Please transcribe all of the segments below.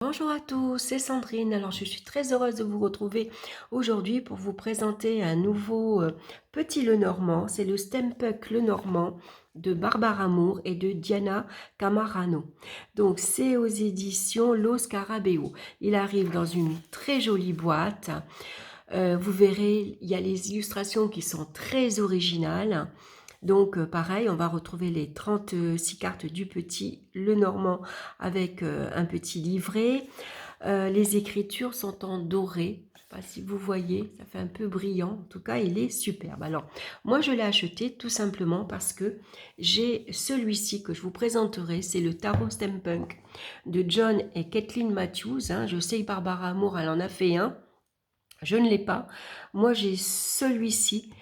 Bonjour à tous, c'est Sandrine. Alors je suis très heureuse de vous retrouver aujourd'hui pour vous présenter un nouveau petit Lenormand. C'est le Stempuck Lenormand de Barbara Moore et de Diana Camarano. Donc c'est aux éditions Lo Scarabeo. Il arrive dans une très jolie boîte. Vous verrez, il y a les illustrations qui sont très originales. Donc pareil, on va retrouver les 36 cartes du petit Lenormand avec un petit livret. Les écritures sont en doré. Je ne sais pas si vous voyez, ça fait un peu brillant. En tout cas, il est superbe. Alors, moi, je l'ai acheté tout simplement parce que j'ai celui-ci que je vous présenterai. C'est le Tarot Steampunk de John et Kathleen Matthews. Je sais que Barbara Moore, elle en a fait un. Je ne l'ai pas. Moi, j'ai celui-ci.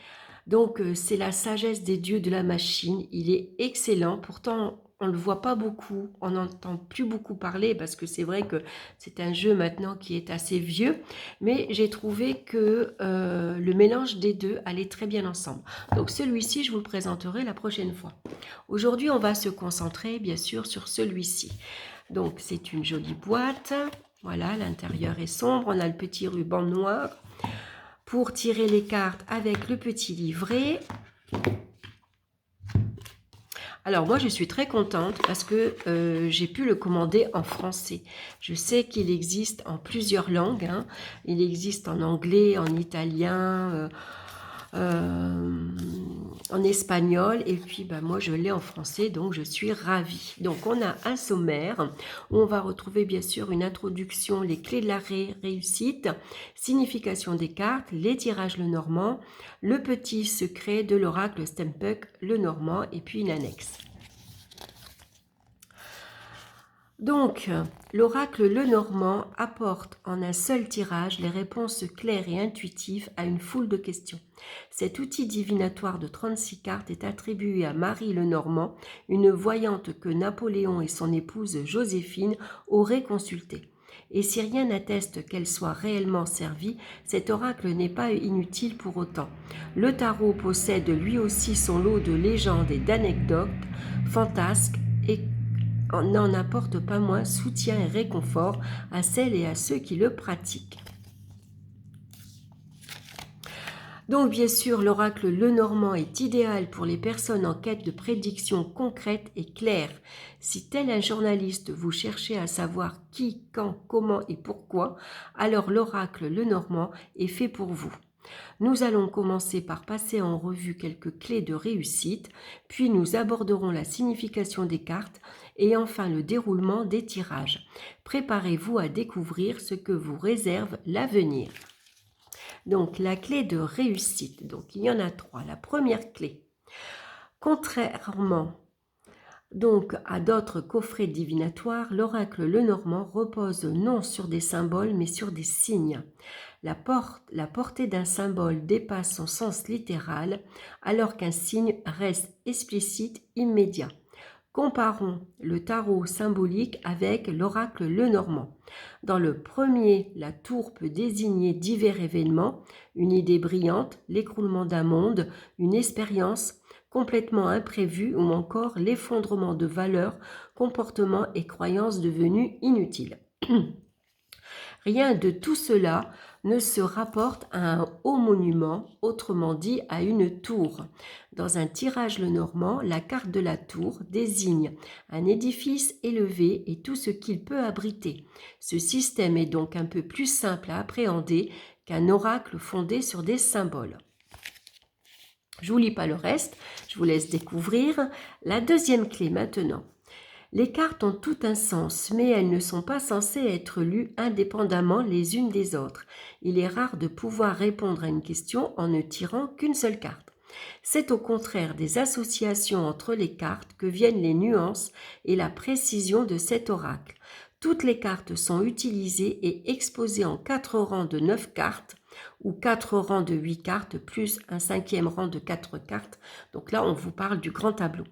Donc, c'est la sagesse des dieux de la machine. Il est excellent. Pourtant, on ne le voit pas beaucoup. On n'entend plus beaucoup parler parce que c'est vrai que c'est un jeu maintenant qui est assez vieux. Mais j'ai trouvé que le mélange des deux allait très bien ensemble. Donc, celui-ci, je vous le présenterai la prochaine fois. Aujourd'hui, on va se concentrer, bien sûr, sur celui-ci. Donc, c'est une jolie boîte. Voilà, l'intérieur est sombre. On a le petit ruban noir pour tirer les cartes avec le petit livret. Alors moi je suis très contente parce que j'ai pu le commander en français. Je sais qu'il existe en plusieurs langues. Il existe en anglais, en italien, en espagnol, et puis moi je l'ai en français, donc je suis ravie. Donc on a un sommaire où on va retrouver bien sûr une introduction, les clés de la réussite, signification des cartes, les tirages Lenormand, le petit secret de l'oracle Stempuck Lenormand, et puis une annexe. Donc, l'oracle Lenormand apporte en un seul tirage les réponses claires et intuitives à une foule de questions. Cet outil divinatoire de 36 cartes est attribué à Marie Lenormand, une voyante que Napoléon et son épouse Joséphine auraient consultée. Et si rien n'atteste qu'elle soit réellement servie, cet oracle n'est pas inutile pour autant. Le tarot possède lui aussi son lot de légendes et d'anecdotes fantasques et n'en apporte pas moins soutien et réconfort à celles et à ceux qui le pratiquent. Donc bien sûr, l'oracle Lenormand est idéal pour les personnes en quête de prédictions concrètes et claires. Si tel un journaliste vous cherchez à savoir qui, quand, comment et pourquoi, alors l'oracle Lenormand est fait pour vous. Nous allons commencer par passer en revue quelques clés de réussite, puis nous aborderons la signification des cartes et enfin le déroulement des tirages. Préparez-vous à découvrir ce que vous réserve l'avenir. Donc la clé de réussite, donc il y en a 3. La première clé, contrairement donc à d'autres coffrets divinatoires, l'oracle Lenormand repose non sur des symboles mais sur des signes. La portée d'un symbole dépasse son sens littéral alors qu'un signe reste explicite, immédiat. Comparons le tarot symbolique avec l'oracle Lenormand. Dans le premier, la tour peut désigner divers événements, une idée brillante, l'écroulement d'un monde, une expérience complètement imprévue ou encore l'effondrement de valeurs, comportements et croyances devenus inutiles. Rien de tout cela ne se rapporte à un haut monument, autrement dit à une tour. Dans un tirage Lenormand, la carte de la tour désigne un édifice élevé et tout ce qu'il peut abriter. Ce système est donc un peu plus simple à appréhender qu'un oracle fondé sur des symboles. Je ne vous lis pas le reste, je vous laisse découvrir. La deuxième clé maintenant. Les cartes ont tout un sens, mais elles ne sont pas censées être lues indépendamment les unes des autres. Il est rare de pouvoir répondre à une question en ne tirant qu'une seule carte. C'est au contraire des associations entre les cartes que viennent les nuances et la précision de cet oracle. Toutes les cartes sont utilisées et exposées en 4 rangs de 9 cartes ou 4 rangs de 8 cartes plus un 5e rang de 4 cartes. Donc là, on vous parle du grand tableau.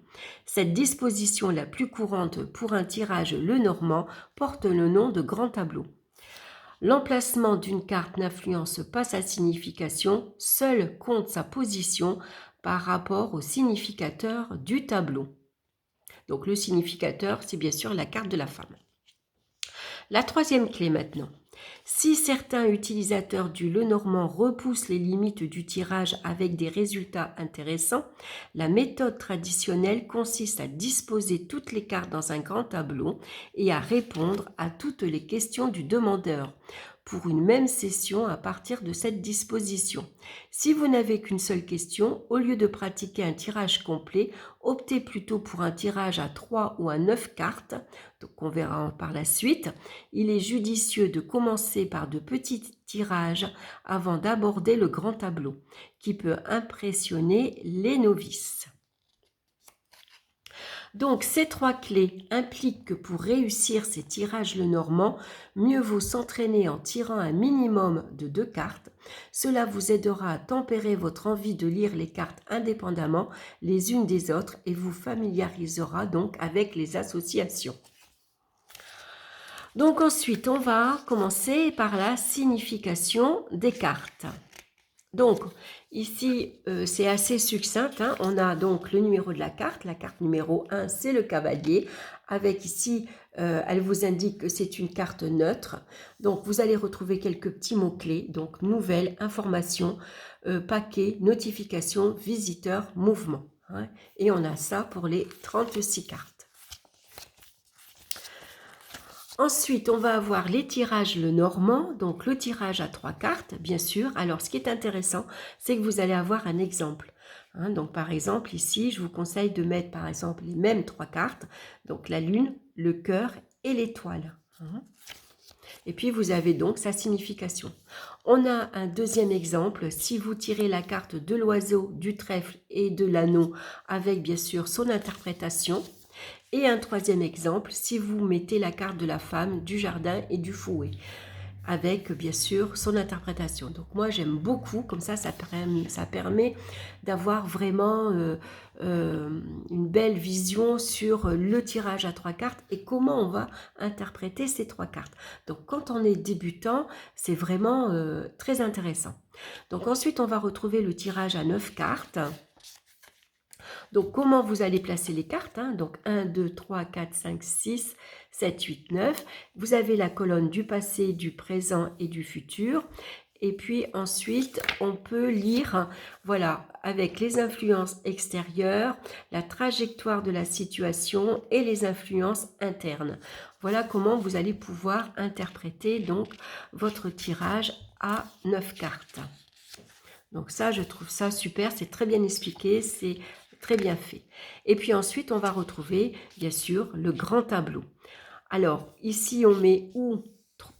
Cette disposition la plus courante pour un tirage Lenormand porte le nom de grand tableau. L'emplacement d'une carte n'influence pas sa signification, seul compte sa position par rapport au significateur du tableau. Donc le significateur, c'est bien sûr la carte de la femme. La troisième clé maintenant. Si certains utilisateurs du Lenormand repoussent les limites du tirage avec des résultats intéressants, la méthode traditionnelle consiste à disposer toutes les cartes dans un grand tableau et à répondre à toutes les questions du demandeur pour une même session à partir de cette disposition. Si vous n'avez qu'une seule question, au lieu de pratiquer un tirage complet, optez plutôt pour un tirage à 3 ou à 9 cartes, donc on verra par la suite. Il est judicieux de commencer par de petits tirages avant d'aborder le grand tableau, qui peut impressionner les novices. Donc, ces 3 clés impliquent que pour réussir ces tirages Lenormand, mieux vaut s'entraîner en tirant un minimum de 2 cartes. Cela vous aidera à tempérer votre envie de lire les cartes indépendamment les unes des autres et vous familiarisera donc avec les associations. Donc ensuite, on va commencer par la signification des cartes. Donc, ici, c'est assez succinct. On a donc le numéro de la carte numéro 1, c'est le cavalier. Avec ici, elle vous indique que c'est une carte neutre. Donc, vous allez retrouver quelques petits mots-clés. Donc, nouvelles, informations, paquet, notification, visiteur, mouvement. Et on a ça pour les 36 cartes. Ensuite, on va avoir les tirages Lenormand, donc le tirage à 3 cartes, bien sûr. Alors, ce qui est intéressant, c'est que vous allez avoir un exemple. Donc, par exemple, ici, je vous conseille de mettre, par exemple, les mêmes 3 cartes. Donc, la lune, le cœur et l'étoile. Et puis, vous avez donc sa signification. On a un deuxième exemple. Si vous tirez la carte de l'oiseau, du trèfle et de l'anneau, avec, bien sûr, son interprétation. Et un troisième exemple, si vous mettez la carte de la femme, du jardin et du fouet, avec bien sûr son interprétation. Donc moi j'aime beaucoup, comme ça permet d'avoir vraiment une belle vision sur le tirage à 3 cartes et comment on va interpréter ces 3 cartes. Donc quand on est débutant, c'est vraiment très intéressant. Donc ensuite on va retrouver le tirage à 9 cartes. Donc, comment vous allez placer les cartes, Donc, 1, 2, 3, 4, 5, 6, 7, 8, 9. Vous avez la colonne du passé, du présent et du futur. Et puis ensuite, on peut lire, voilà, avec les influences extérieures, la trajectoire de la situation et les influences internes. Voilà comment vous allez pouvoir interpréter donc votre tirage à 9 cartes. Donc ça, je trouve ça super, c'est très bien expliqué, c'est très bien fait. Et puis ensuite, on va retrouver, bien sûr, le grand tableau. Alors, ici, on met ou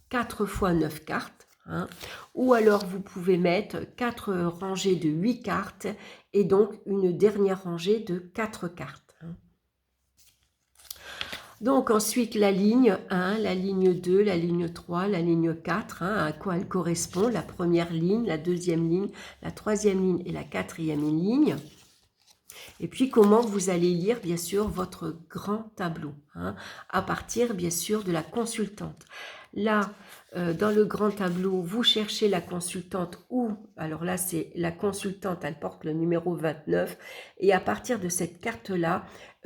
4 fois 9 cartes, ou alors vous pouvez mettre 4 rangées de 8 cartes et donc une dernière rangée de 4 cartes. Donc ensuite la ligne 1, la ligne 2, la ligne 3, la ligne 4, à quoi elle correspond, la première ligne, la deuxième ligne, la troisième ligne et la quatrième ligne. Et puis comment vous allez lire bien sûr votre grand tableau, à partir bien sûr de la consultante. Là, dans le grand tableau, vous cherchez la consultante ou, alors là c'est la consultante, elle porte le numéro 29 et à partir de cette carte-là,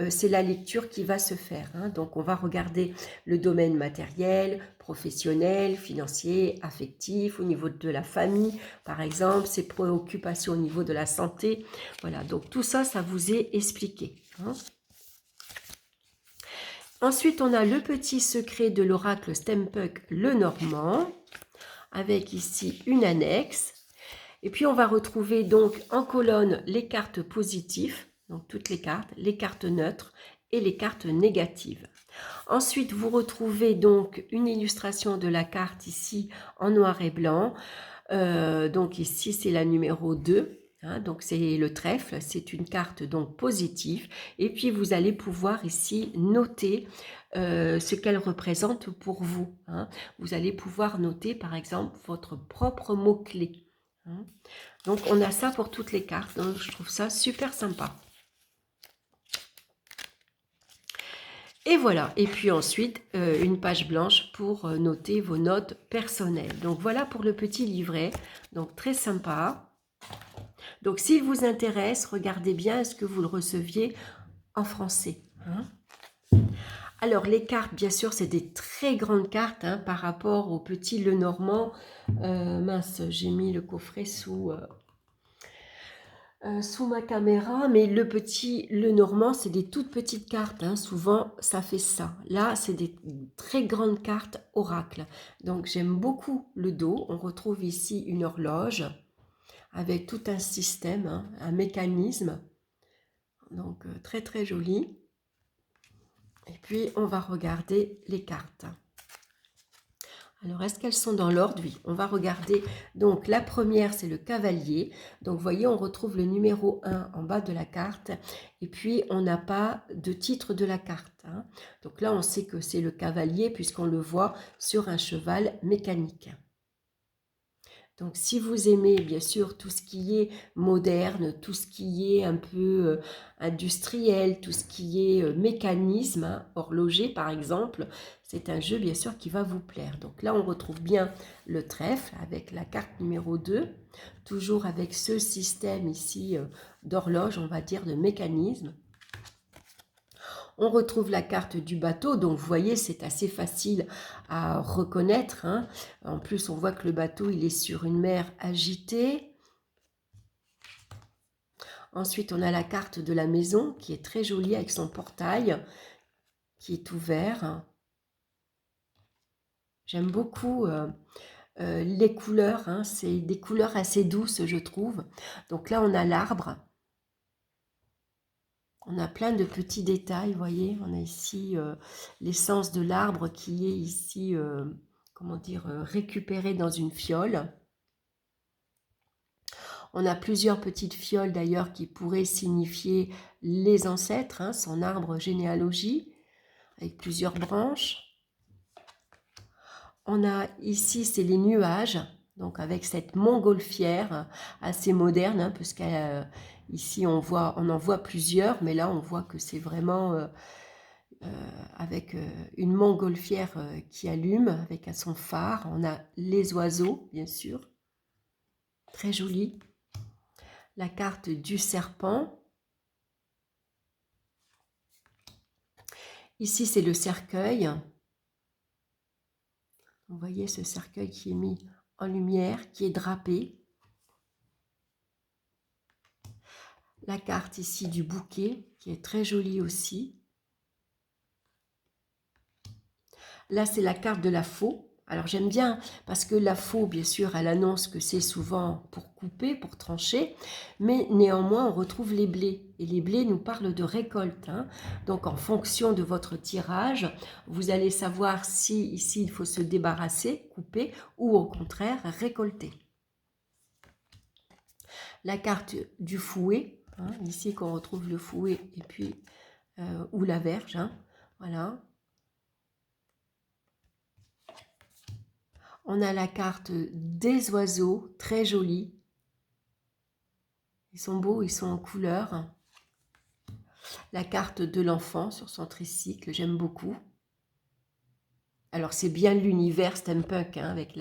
c'est la lecture qui va se faire. Donc on va regarder le domaine matériel, professionnel, financier, affectif, au niveau de la famille, par exemple, ses préoccupations au niveau de la santé. Voilà, donc tout ça, ça vous est expliqué. Ensuite, on a le petit secret de l'oracle Stempuck Lenormand, avec ici une annexe. Et puis, on va retrouver donc en colonne les cartes positives, donc toutes les cartes neutres et les cartes négatives. Ensuite, vous retrouvez donc une illustration de la carte ici en noir et blanc. Donc ici, c'est la numéro 2. Donc c'est le trèfle, c'est une carte donc positive. Et puis, vous allez pouvoir ici noter ce qu'elle représente pour vous. Vous allez pouvoir noter, par exemple, votre propre mot-clé. Donc, on a ça pour toutes les cartes. Donc, je trouve ça super sympa. Et voilà, et puis ensuite, une page blanche pour noter vos notes personnelles. Donc voilà pour le petit livret, donc très sympa. Donc s'il vous intéresse, regardez bien, est-ce que vous le receviez en français, Alors, les cartes, bien sûr, c'est des très grandes cartes hein, par rapport au petit Lenormand. Mince, j'ai mis le coffret sous ma caméra, mais le petit Lenormand, c'est des toutes petites cartes. Hein, souvent, ça fait ça. Là, c'est des très grandes cartes oracle. Donc, j'aime beaucoup le dos. On retrouve ici une horloge avec tout un système, hein, un mécanisme. Donc, très, très joli. Et puis, on va regarder les cartes. Alors, est-ce qu'elles sont dans l'ordre? Oui, on va regarder. Donc, la première, c'est le cavalier. Donc, vous voyez, on retrouve le numéro 1 en bas de la carte. Et puis, on n'a pas de titre de la carte. Hein. Donc là, on sait que c'est le cavalier puisqu'on le voit sur un cheval mécanique. Donc, si vous aimez, bien sûr, tout ce qui est moderne, tout ce qui est un peu industriel, tout ce qui est mécanisme, hein, horloger par exemple, c'est un jeu, bien sûr, qui va vous plaire. Donc là, on retrouve bien le trèfle avec la carte numéro 2, toujours avec ce système ici d'horloge, on va dire, de mécanisme. On retrouve la carte du bateau, donc vous voyez, c'est assez facile à reconnaître. Hein. En plus, on voit que le bateau, il est sur une mer agitée. Ensuite, on a la carte de la maison qui est très jolie avec son portail qui est ouvert. J'aime beaucoup les couleurs, hein. C'est des couleurs assez douces, je trouve. Donc là, on a l'arbre. On a plein de petits détails, vous voyez. On a ici l'essence de l'arbre qui est ici, comment dire, récupérée dans une fiole. On a plusieurs petites fioles d'ailleurs qui pourraient signifier les ancêtres, hein, son arbre généalogie, avec plusieurs branches. On a ici, c'est les nuages, donc avec cette montgolfière assez moderne, hein, parce qu'ici on en voit plusieurs, mais là on voit que c'est vraiment avec une montgolfière qui allume, avec son phare. On a les oiseaux, bien sûr, très joli. La carte du serpent. Ici, c'est le cercueil. Vous voyez ce cercueil qui est mis en lumière, qui est drapé. La carte ici du bouquet, qui est très jolie aussi. Là, c'est la carte de la faux. Alors, j'aime bien parce que la faux, bien sûr, elle annonce que c'est souvent pour couper, pour trancher. Mais néanmoins, on retrouve les blés. Et les blés nous parlent de récolte. Hein. Donc, en fonction de votre tirage, vous allez savoir si ici, il faut se débarrasser, couper, ou au contraire, récolter. La carte du fouet. Hein, ici, qu'on retrouve le fouet et puis ou la verge. Hein, voilà. On a la carte des oiseaux, très jolie. Ils sont beaux, ils sont en couleur. La carte de l'enfant sur son tricycle, j'aime beaucoup. Alors c'est bien l'univers steampunk hein, avec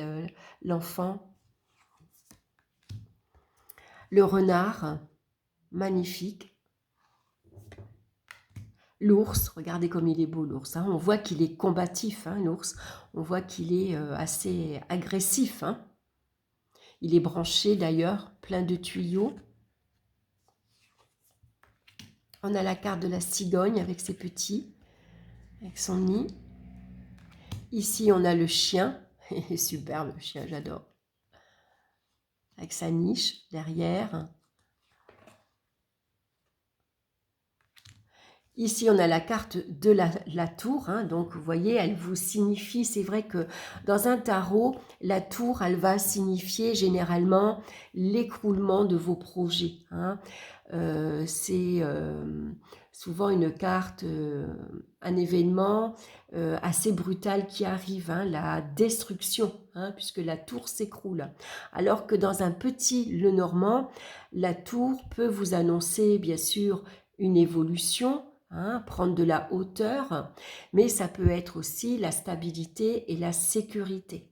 l'enfant. Le renard, magnifique. L'ours, regardez comme il est beau l'ours. Hein. On voit qu'il est combatif, hein, l'ours. On voit qu'il est assez agressif. Hein. Il est branché d'ailleurs, plein de tuyaux. On a la carte de la cigogne avec ses petits, avec son nid. Ici, on a le chien. Il est superbe, le chien, j'adore. Avec sa niche derrière. Ici, on a la carte de la tour. Hein, donc, vous voyez, elle vous signifie, c'est vrai que dans un tarot, la tour, elle va signifier généralement l'écroulement de vos projets. Hein. C'est souvent une carte, un événement assez brutal qui arrive, hein, la destruction, hein, puisque la tour s'écroule. Alors que dans un petit Lenormand, la tour peut vous annoncer, bien sûr, une évolution, hein, prendre de la hauteur, mais ça peut être aussi la stabilité et la sécurité.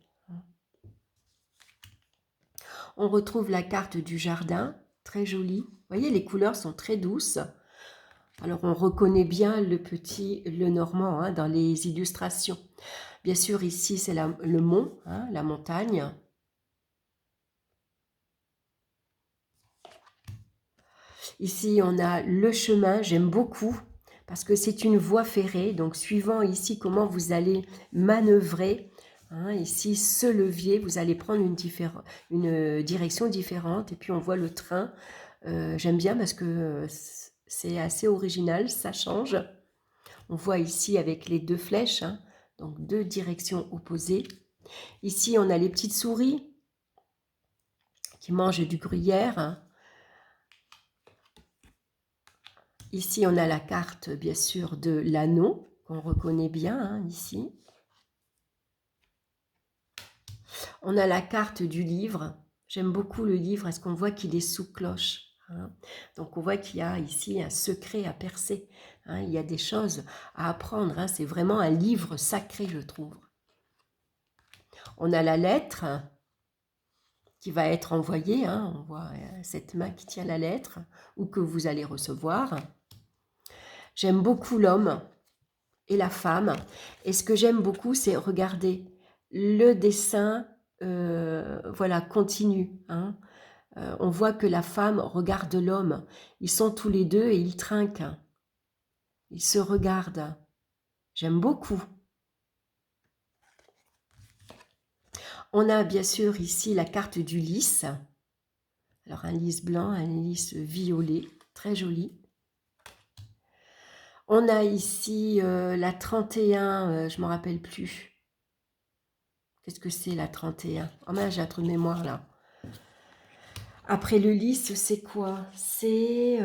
On retrouve la carte du jardin, très jolie. Vous voyez, les couleurs sont très douces. Alors, on reconnaît bien le petit Lenormand hein, dans les illustrations. Bien sûr, ici, c'est le mont, hein, la montagne. Ici, on a le chemin, j'aime beaucoup, parce que c'est une voie ferrée. Donc, suivant ici comment vous allez manœuvrer, hein, ici, ce levier, vous allez prendre une direction différente. Et puis, on voit le train. J'aime bien parce que c'est assez original, ça change. On voit ici avec les deux flèches, hein, donc deux directions opposées. Ici, on a les petites souris qui mangent du gruyère. Hein. Ici, on a la carte, bien sûr, de l'anneau, qu'on reconnaît bien, hein, ici. On a la carte du livre. J'aime beaucoup le livre, parce qu'on voit qu'il est sous cloche. Hein. Donc, on voit qu'il y a ici un secret à percer. Hein. Il y a des choses à apprendre. Hein. C'est vraiment un livre sacré, je trouve. On a la lettre qui va être envoyée. Hein. On voit cette main qui tient la lettre, ou que vous allez recevoir. J'aime beaucoup l'homme et la femme. Et ce que j'aime beaucoup, c'est regarder le dessin, voilà, continue. Hein. On voit que la femme regarde l'homme. Ils sont tous les deux et ils trinquent. Ils se regardent. J'aime beaucoup. On a bien sûr ici la carte du lys. Alors un lys blanc, un lys violet, très joli. On a ici la 31, je ne me rappelle plus. Qu'est-ce que c'est la 31? Oh mince, j'ai un trou de mémoire là. Après le lys, c'est quoi? C'est...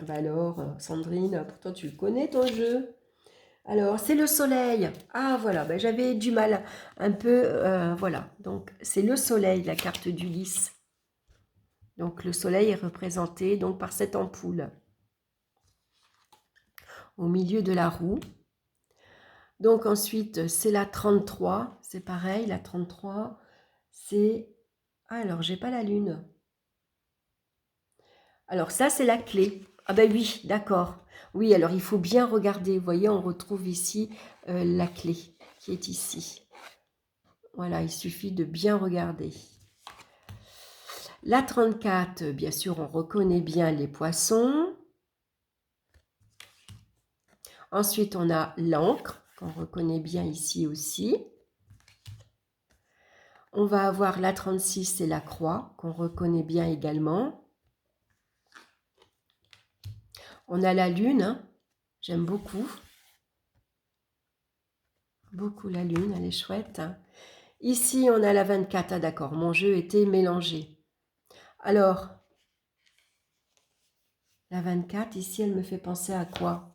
bah alors, Sandrine, pourtant tu le connais ton jeu. Alors, c'est le soleil. Ah voilà, bah, j'avais du mal un peu. Voilà, donc c'est le soleil, la carte du lys. Donc le soleil est représenté donc par cette ampoule au milieu de la roue. Donc ensuite, c'est la 33. C'est pareil, la 33, c'est... Ah, alors, j'ai pas la lune. Alors ça, c'est la clé. Ah ben oui, d'accord. Oui, alors il faut bien regarder. Vous voyez, on retrouve ici la clé qui est ici. Voilà, il suffit de bien regarder. La 34, bien sûr, on reconnaît bien les poissons. Ensuite, on a l'encre, qu'on reconnaît bien ici aussi. On va avoir la 36, c'est la croix, qu'on reconnaît bien également. On a la lune, hein. J'aime beaucoup. Beaucoup la lune, elle est chouette. Ici, on a la 24. Ah d'accord, mon jeu était mélangé. Alors, la 24, ici, elle me fait penser à quoi?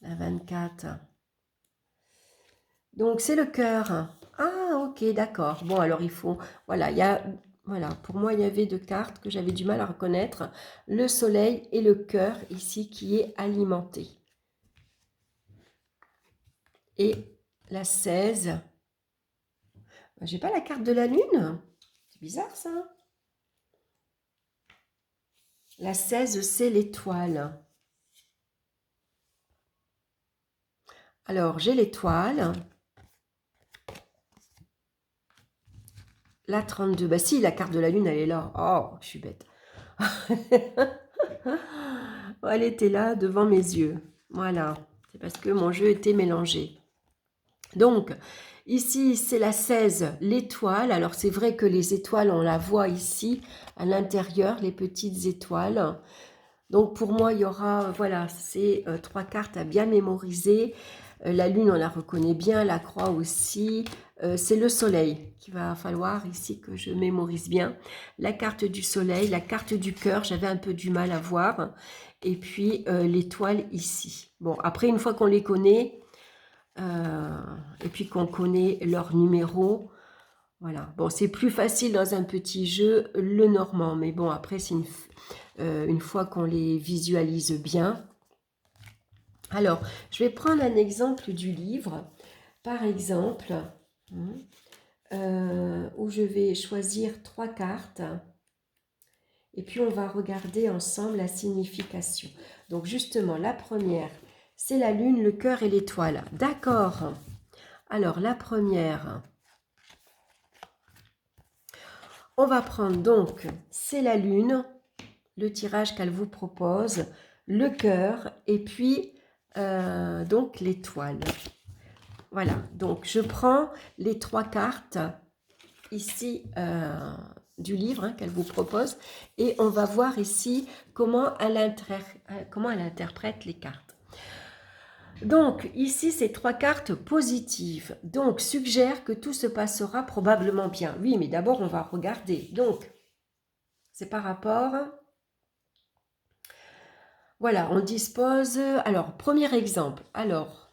La 24. Donc, c'est le cœur. Ah, ok, d'accord. Bon, alors, il faut... Voilà, voilà, pour moi, il y avait deux cartes que j'avais du mal à reconnaître. Le soleil et le cœur, ici, qui est alimenté. Et la 16. J'ai pas la carte de la lune. C'est bizarre, ça. La 16, c'est l'étoile. Alors, j'ai l'étoile. La 32. Bah si, la carte de la lune, elle est là. Oh, je suis bête. Elle était là, devant mes yeux. Voilà. C'est parce que mon jeu était mélangé. Donc, ici, c'est la 16, l'étoile. Alors, c'est vrai que les étoiles, on la voit ici, à l'intérieur, les petites étoiles. Donc, pour moi, il y aura, voilà, ces trois cartes à bien mémoriser. La lune, on la reconnaît bien, la croix aussi. C'est le soleil qu'il va falloir ici que je mémorise bien. La carte du soleil, la carte du cœur, j'avais un peu du mal à voir. Et puis, l'étoile ici. Bon, après, une fois qu'on les connaît, et puis qu'on connaît leur numéro, voilà. Bon, c'est plus facile dans un petit jeu, le normand. Mais bon, après, c'est une fois qu'on les visualise bien. Alors, je vais prendre un exemple du livre. Par exemple, où je vais choisir trois cartes. et puis on va regarder ensemble la signification. Donc justement, la première, c'est la lune, le cœur et l'étoile. D'accord. Alors la première, on va prendre donc, c'est la lune, le tirage qu'elle vous propose, le cœur et puis donc l'étoile. Voilà, donc je prends les 3 cartes ici du livre qu'elle vous propose et on va voir ici comment elle interprète les cartes. Donc ici c'est 3 cartes positives, donc suggère que tout se passera probablement bien. Oui, mais d'abord on va regarder. Donc c'est par rapport... Voilà, on dispose... Alors, premier exemple. Alors,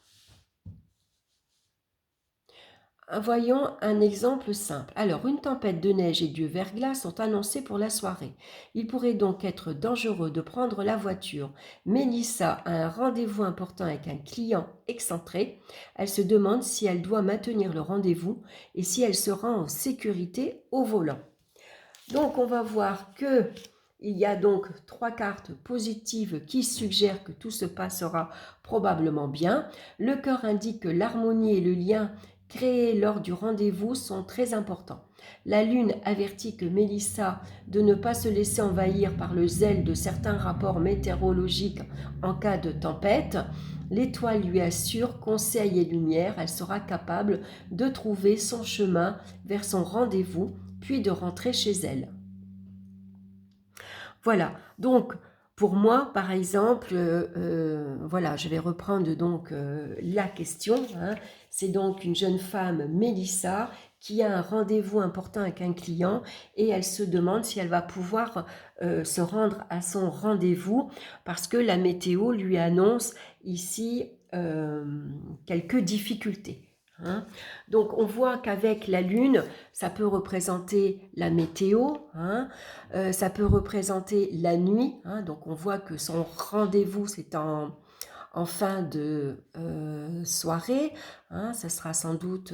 voyons un exemple simple. Alors, une tempête de neige et du verglas sont annoncés pour la soirée. Il pourrait donc être dangereux de prendre la voiture. Mélissa a un rendez-vous important avec un client excentré. Elle se demande si elle doit maintenir le rendez-vous et si elle se rend en sécurité au volant. Donc, on va voir que il y a donc 3 cartes positives qui suggèrent que tout se passera probablement bien. Le cœur indique que l'harmonie et le lien créés lors du rendez-vous sont très importants. La lune avertit que Mélissa de ne pas se laisser envahir par le zèle de certains rapports météorologiques en cas de tempête. L'étoile lui assure conseil et lumière, elle sera capable de trouver son chemin vers son rendez-vous puis de rentrer chez elle. Voilà, donc pour moi, par exemple, voilà, je vais reprendre donc la question. C'est donc une jeune femme, Mélissa, qui a un rendez-vous important avec un client et elle se demande si elle va pouvoir se rendre à son rendez-vous parce que la météo lui annonce ici quelques difficultés. Donc on voit qu'avec la lune, ça peut représenter la météo, ça peut représenter la nuit, donc on voit que son rendez-vous c'est en fin de soirée, ça sera sans doute,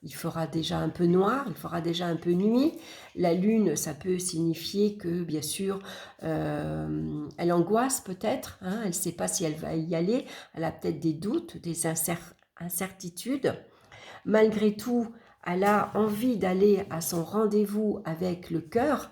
il fera déjà un peu noir, il fera déjà un peu nuit. La lune, ça peut signifier que bien sûr, elle angoisse peut-être, elle ne sait pas si elle va y aller, elle a peut-être des doutes, des incertitudes. Malgré tout, elle a envie d'aller à son rendez-vous avec le cœur,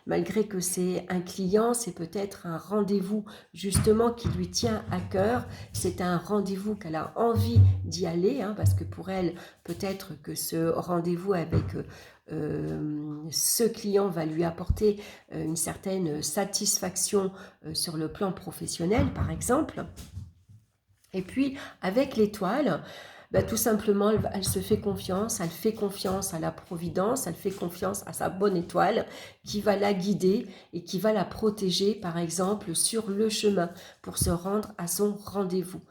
malgré que c'est un client, c'est peut-être un rendez-vous justement qui lui tient à cœur, c'est un rendez-vous qu'elle a envie d'y aller, parce que pour elle, peut-être que ce rendez-vous avec ce client va lui apporter une certaine satisfaction sur le plan professionnel, par exemple. Et puis, avec l'étoile, tout simplement, elle se fait confiance, elle fait confiance à la providence, elle fait confiance à sa bonne étoile qui va la guider et qui va la protéger, par exemple, sur le chemin pour se rendre à son rendez-vous.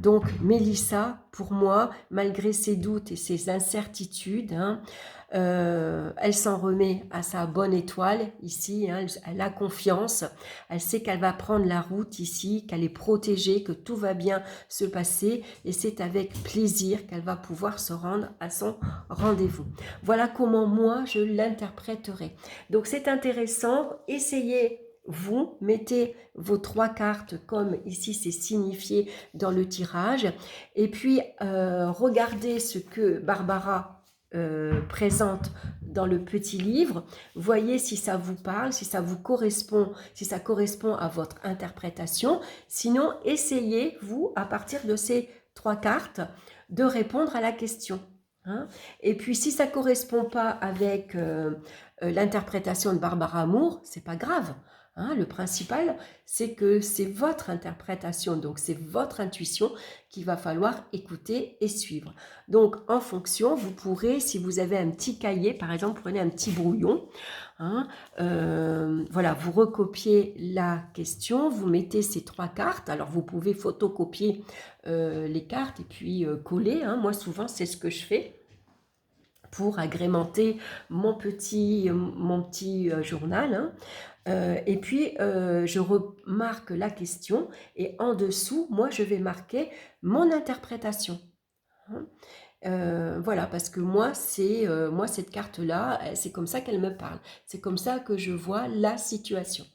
Donc, Mélissa, pour moi, malgré ses doutes et ses incertitudes, elle s'en remet à sa bonne étoile ici, elle a confiance, elle sait qu'elle va prendre la route ici, qu'elle est protégée, que tout va bien se passer et c'est avec plaisir qu'elle va pouvoir se rendre à son rendez-vous. Voilà comment moi je l'interpréterai. Donc c'est intéressant, essayez. Vous mettez vos 3 cartes comme ici c'est signifié dans le tirage et puis regardez ce que Barbara présente dans le petit livre, voyez si ça vous parle, si ça vous correspond, si ça correspond à votre interprétation. Sinon, essayez, vous, à partir de ces 3 cartes, de répondre à la question. Et puis, si ça ne correspond pas avec l'interprétation de Barbara Moore, c'est pas grave. Le principal, c'est que c'est votre interprétation, donc c'est votre intuition qu'il va falloir écouter et suivre. Donc, en fonction, vous pourrez, si vous avez un petit cahier, par exemple, prenez un petit brouillon, voilà, vous recopiez la question, vous mettez ces 3 cartes, alors vous pouvez photocopier les cartes et puis coller, moi souvent c'est ce que je fais pour agrémenter mon petit journal. Et puis, je remarque la question et en dessous, moi, je vais marquer mon interprétation. Voilà, parce que moi, moi cette carte-là, c'est comme ça qu'elle me parle. C'est comme ça que je vois la situation.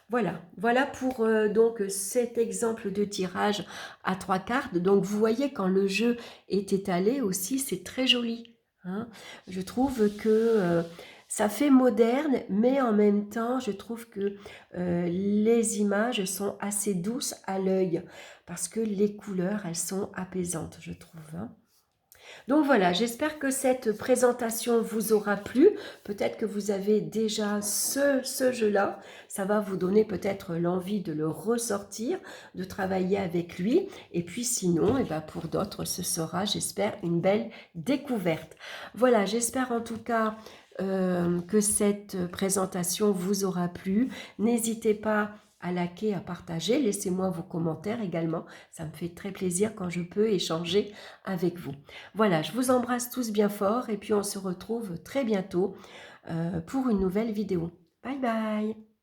Voilà, voilà pour donc cet exemple de tirage à 3 cartes. Donc vous voyez quand le jeu est étalé aussi, c'est très joli, hein. Je trouve que ça fait moderne, mais en même temps, je trouve que les images sont assez douces à l'œil parce que les couleurs, elles sont apaisantes, je trouve, hein. Donc voilà, j'espère que cette présentation vous aura plu. Peut-être que vous avez déjà ce jeu-là. Ça va vous donner peut-être l'envie de le ressortir, de travailler avec lui. Et puis sinon, eh ben pour d'autres, ce sera, j'espère, une belle découverte. Voilà, j'espère en tout cas que cette présentation vous aura plu. N'hésitez pas à liker, à partager. Laissez-moi vos commentaires également. Ça me fait très plaisir quand je peux échanger avec vous. Voilà, je vous embrasse tous bien fort et puis on se retrouve très bientôt pour une nouvelle vidéo. Bye bye!